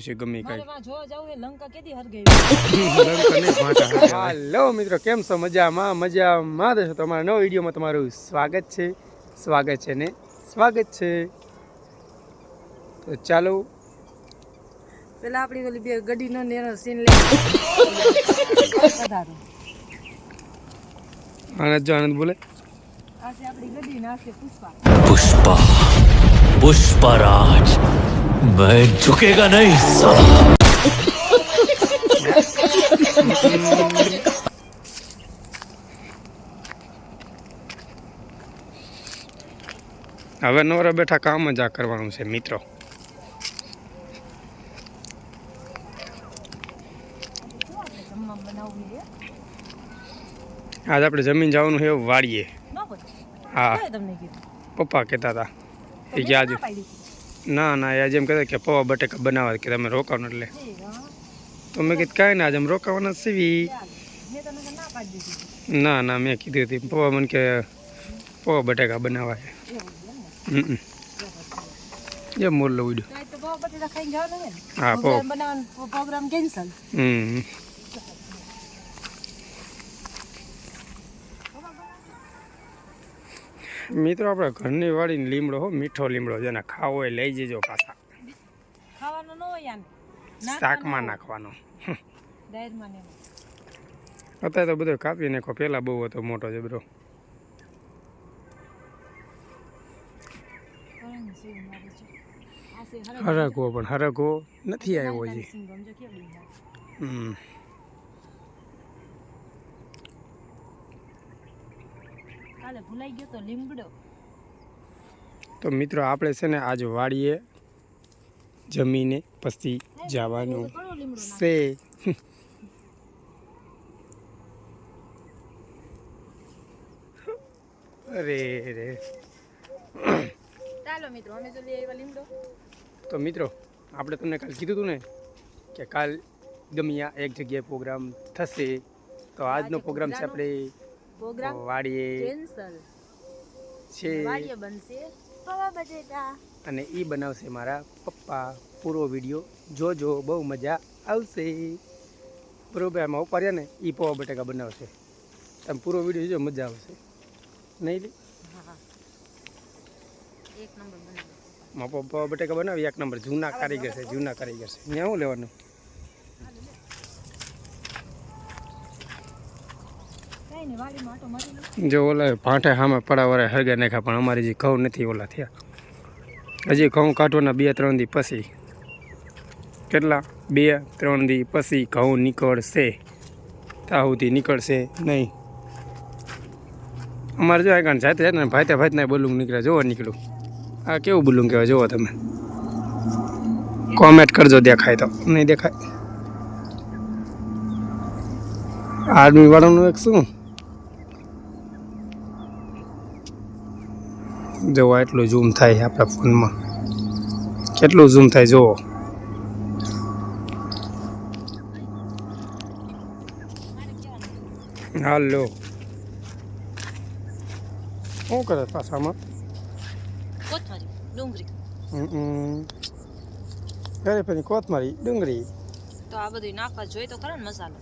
છે ગમે કાંઈ. હેલો મિત્રો, કેમ છો? મજામાં દેશો. તમારા નવા વિડીયોમાં તમારું સ્વાગત છે ને સ્વાગત છે. તો ચાલો પેલા આપણી ઓલી બે ગડીનો નેનો સીન લે વધારો. આનંદ બોલે. આ છે આપણી ગડી ને આ છે પુષ્પા. पुष्पराज मैं झुकेगा नहीं साला. હવે નવરા બેઠા કામ જ આ કરવાનું છે મિત્રો. આજ આપણે જમીન જવાનું છે વાડીએ. હા, પપ્પા કહેતા હતા એ કે આજે ના આજે એમ કહેતા કે પૌવા બટેકા બનાવવા કે તમે રોકાવાનું એટલે તો મેં કીધું કાંઈ ના આજે અમે રોકાવાના સીવી. ના મેં કીધું હતી પૌવા મને કે પૌવા બટેકા બનાવવા છે. જે મોર લઉં હા પ્રોગ્રામ કેન્સલ. મિત્રો આપણે ઘરની વાડીને લીમડો હો, મીઠો લીમડો જેને ખાવો હોય લઈ જજો. પાછા ખાવાનો ન હોય શાકમાં નાખવાનો. ડાયરમાં ને અત્યારે તો બધો કાપી નાખો, પેલા બહુ હતો મોટો છે બધો. હરગવો પણ હરગવો નથી આવ્યો છે. ભૂલાઈ ગયો તો લીમડો. તો મિત્રો આપણે છે ને આજ વાડીએ જમીને પછી જવાનું છે. અરે રે ચાલો મિત્રો અમે તો લઈ આવ્યા લીમડો. તો મિત્રો આપણે તમને કાલ કીધું હતું ને કે કાલ ગમ્યા એક જગ્યાએ પ્રોગ્રામ થશે. તો આજનો પ્રોગ્રામ છે આપણે વાડીએ છે અને એ બનાવશે મારા પપ્પા. પૂરો વિડીયો જોજો, બહુ મજા આવશે. બરોબર, એમાં ઉપાડ્યા ને એ પૌવા બટેકા બનાવશે. તમે પૂરો વિડીયો જોજો, મજા આવશે નહીં લી. પૌવા બટેકા બનાવી એક નંબર. જૂના કારીગર છે ત્યાં શું લેવાનું. જો ઓલા ભાંઠે સામે પડાવાળા હરગા નાખ્યા, પણ અમારી જે ઘઉં નથી ઓલા થયા. હજી ઘઉં કાઢવાના 2-3 દી પછી. કેટલા 2-3 દી પછી ઘઉં નીકળશે. ત્યાં સુધી નીકળશે નહીં. અમારે જો આગળ જાતે ને ભાઈ બોલું નીકળે. જોવો નીકળ્યું. આ કેવું બોલું કહેવાય જોવો તમે. કોમેન્ટ કરજો દેખાય તો. નહીં દેખાય. આર્મી વાળાનું એક શું જોવા એટલું ઝૂમ થાય આપણા ફોનમાં. કેટલું ઝૂમ થાય જોવો. હાલો શું કરે પાછામાં? ફરી કોથમરી ડુંગળી તો આ બધું નાખવા જોઈએ તો ખરો ને મસાલો.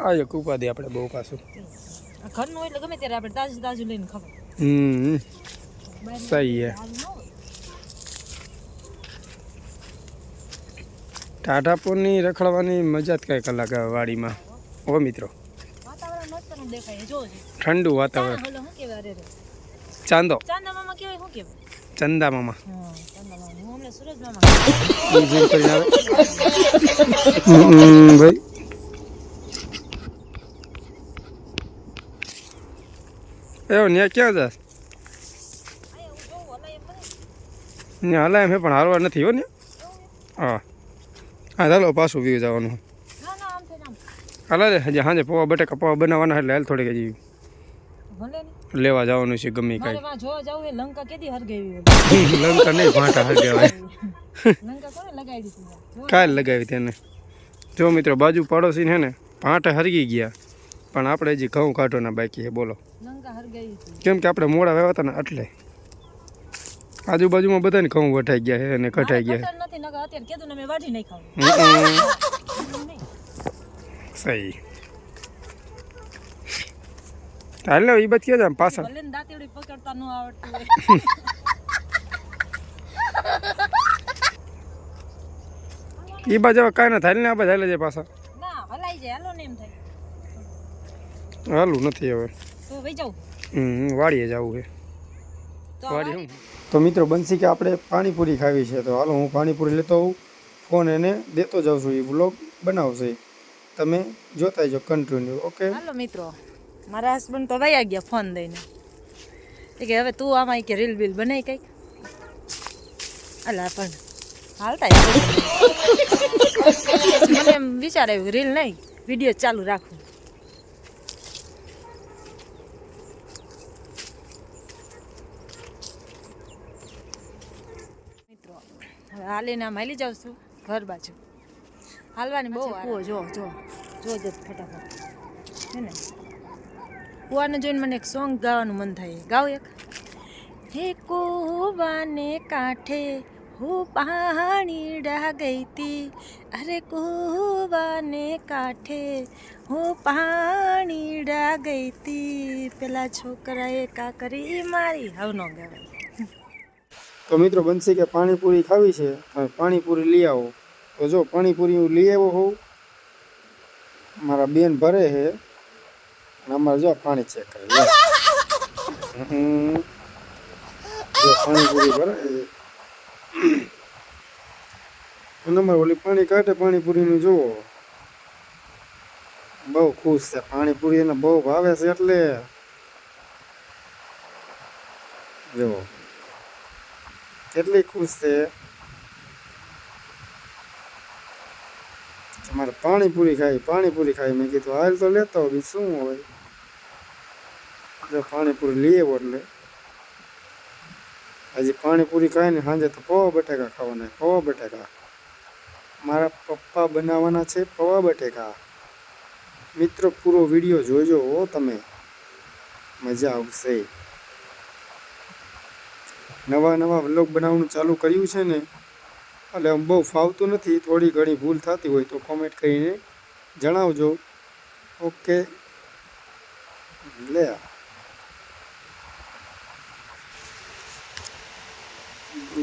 આ એક ઉપાધિ આપણે બહુ પાછું ઘરનું એટલે ગમે ત્યારે આપણે તાજું લઈને ખબર. સહી હે. ટાઢાપુરની રખડવાની મજા જ કઈ કલાક વાડીમાં. ઓ મિત્રો ઠંડુ વાતાવરણ. ચાંદો ચંદા મામા ભાઈ. એવો ત્યાં ક્યાં જાસ? ત્યાં હલાય એમ પણ હારવા નથી હો ને. હા ચાલો પાછું વ્યૂ જવાનું. હાલા રે હજી સાંજે પૌવા બટેકા બનાવવાના એટલે હાલ થોડીક હજી લેવા જવાનું છે ગમે કાંઈ. લંકા નહીં ભાંટા હરગાવાય. કાલ લગાવી તેને. જો મિત્રો બાજુ પાડોશી છે ને ભાંટા હરગી ગયા પણ આપણે હજી ઘઉં કાઢવાના બાકી છે બોલો લંકા હરગાઈ હતી. કેમ કે આપણે મોડા વાવ્યા હતા ને એટલે આજુબાજુમાં બધાને ઘઉં વઢાઈ ગયા છે અને કઢાઈ ગયા કટર નથી નકર અત્યારે કીધું ને મેં વાઢી નહીં ખાવું. છે સહી હાલે એ બધ ક્યાં જાય પાછળ ભલે ને દાંતેડી પકડતા ન આવડતું હોય. એ બાજુ હવે કાંઈ ના થાય ને આ બાજુ હાલે જાય પાછા ના હલાઈ જાય હાલો ને એમ થાય હાલું નથી હવે તો વઈ જાઉં વાડીએ જવું છે તો વાડી હું તો મિત્રો બનશી કે આપણે પાણીપુરી ખાવી છે તો હાલો હું પાણીપુરી લેતો આવું ફોન એને દેતો જાઉં છું એ વ્લોગ બનાવશે તમે જોતા જો કન્ટિન્યુ ઓકે હાલો મિત્રો મારા હસબન્ડ તો વયા ગયા ફોન દઈને એ કે હવે તું આમાં કે રીલ બિલ બનાવી કઈક અલા પણ હાલતા મને એમ વિચાર આવ્યું રીલ નહીં વિડીયો ચાલુ રાખું મિત્રો હવે હાલીને આમ હાલી જાઉં છું ઘર બાજુ હાલવાની બહુ જો જો જો જ ફટાફટ હે ને કુવાને જોઈને મને એક સોંગ ગાવાનું મન થાય ગાવ એક હે કુવાને કાંઠે હું પાણી ડા ગઈ તી અરે કુવાને કાંઠે હું પાણી ડા ગઈ તી પેલા છોકરાએ કા કરી મારી હાવ ન ગાવાય તો મિત્રો બનશી કે પાણીપુરી ખાવી છે હવે પાણીપુરી લઈ આવો તો જો પાણીપુરી હું લઈ આવ્યો હોઉં મારા બેન ભરે છે અને અમારે જો પાણી ચેક કરે લે. જો પાણીપુરી ભરે અને અમારે ઓલી પાણી કાઢે પાણીપુરીનું જુઓ બહુ ખુશ છે પાણીપુરી એને બહુ ભાવે છે એટલે જુઓ કેટલી ખુશ છે મારે પાણીપુરી ખાઈ મેં કીધું હાલ તો લેતો બી શું હોય જો પાણીપુરી લઈએ એટલે હજી પાણીપુરી ખાઈને સાંજે તો પૌવા બટાકા ખાવાના પૌવા બટાકા મારા પપ્પા બનાવવાના છે પૌવા બટાકા મિત્રો પૂરો વિડીયો જોજો હો તમે મજા આવશે નવા નવા વ્લોગ બનાવવાનું ચાલુ કર્યું છે ને એટલે આમ બહુ ફાવતું નથી થોડી ઘણી ભૂલ થતી હોય તો કોમેન્ટ કરીને જણાવજો ઓકે લે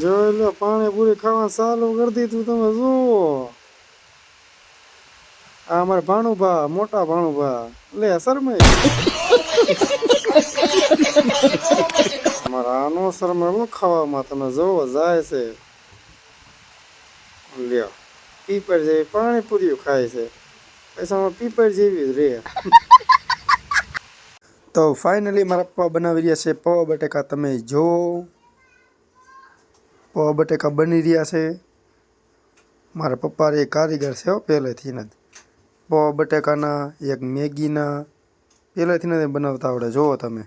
જો એટલે પાણીપુરી ખાવા ચાલુ કરી દીધું તમે જુઓ આ અમારા ભાણુભા મોટા ભાણુભા લે શરમાઈ મારા આનો શરમાય ખાવામાં તમે જોવો જાય છે લ્યો પીપર જેવી પાણીપુરીઓ ખાય છે પૈસામાં પીપર જેવી જ રે તો ફાઇનલી મારા પપ્પા બનાવી રહ્યા છે પૌવા બટેકા તમે જો પૌવા બટેકા બની રહ્યા છે મારા પપ્પા એ કારીગર છે પહેલેથી જ પૌવા બટેકાના એક મેગીના પહેલેથી નથી બનાવતા આવડે જુઓ તમે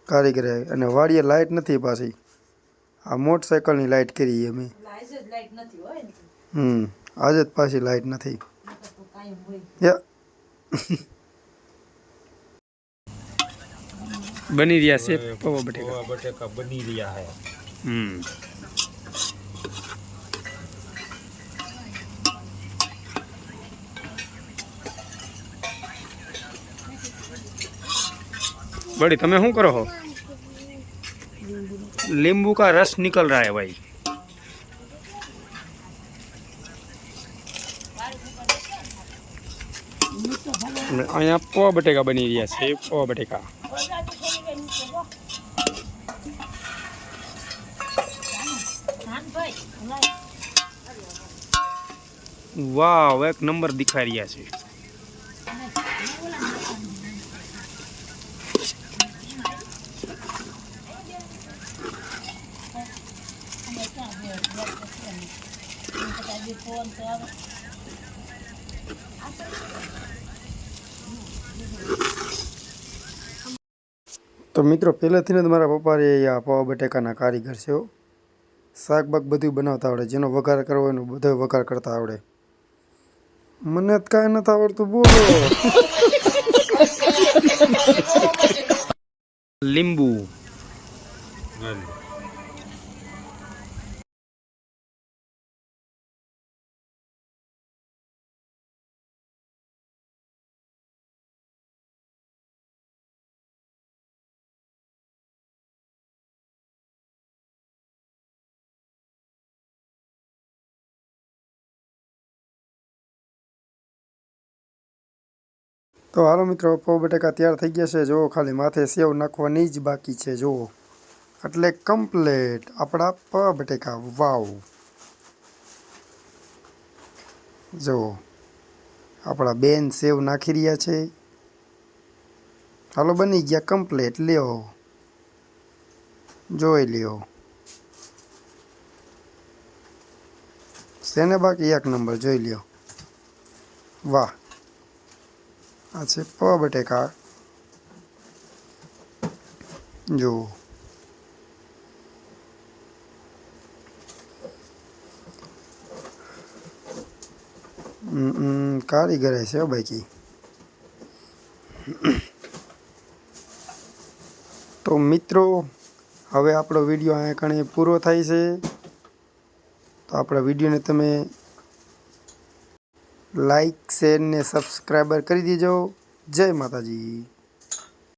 કારીગર અને વાડીએ લાઇટ નથી પાછી આ મોટરસાઇકલની લાઇટ કરી અમે આજે જ પાછી લાઇટ નથી બની રહ્યા છે પૌવા બટેકા બની રહ્યા હે बड़ी तुम्हें શું કરો हो नींबू का रस निकल रहा है भाई અહીંયા પૌવા બટેકા બની રહ્યા છે પૌવા બટેકા વાવ એક નંબર દિખાઈ રહ્યા છે તો મિત્રો પહેલેથી જ મારા પપ્પા આ પૌવા બટેકાના કારીગર છે શાકબાક બધું બનાવતા આવડે જેનો વઘાર કરવો એનો બધો વઘાર કરતા આવડે મને જ કાંઈ નથી આવડતું બોલો લીંબુ, તો હાલો મિત્રો, પૌ બટેકા તૈયાર થઈ ગયા છે. જુઓ, ખાલી માથે સેવ નાખવાની જ બાકી છે. જુઓ, એટલે કમ્પ્લેટ આપણા પૌ બટેકા. વાવ! જુઓ, આપણા બેન સેવ નાખી રહ્યા છે. હાલો, બની ગયા કમ્પ્લેટ. લ્યો, જોઈ લ્યો. શેને બાકી? એક નંબર. જોઈ લ્યો. વાહ! આ છે પૌ બટેકા. જુઓ, કારીગર છે બાકી. તો મિત્રો, હવે આપણો વિડીયો અહીંયા કણે પૂરો થાય છે. તો આપણા વિડીયોને તમે લાઈક, શેર ને સબસ્ક્રાઈબર કરી દેજો. જય માતાજી.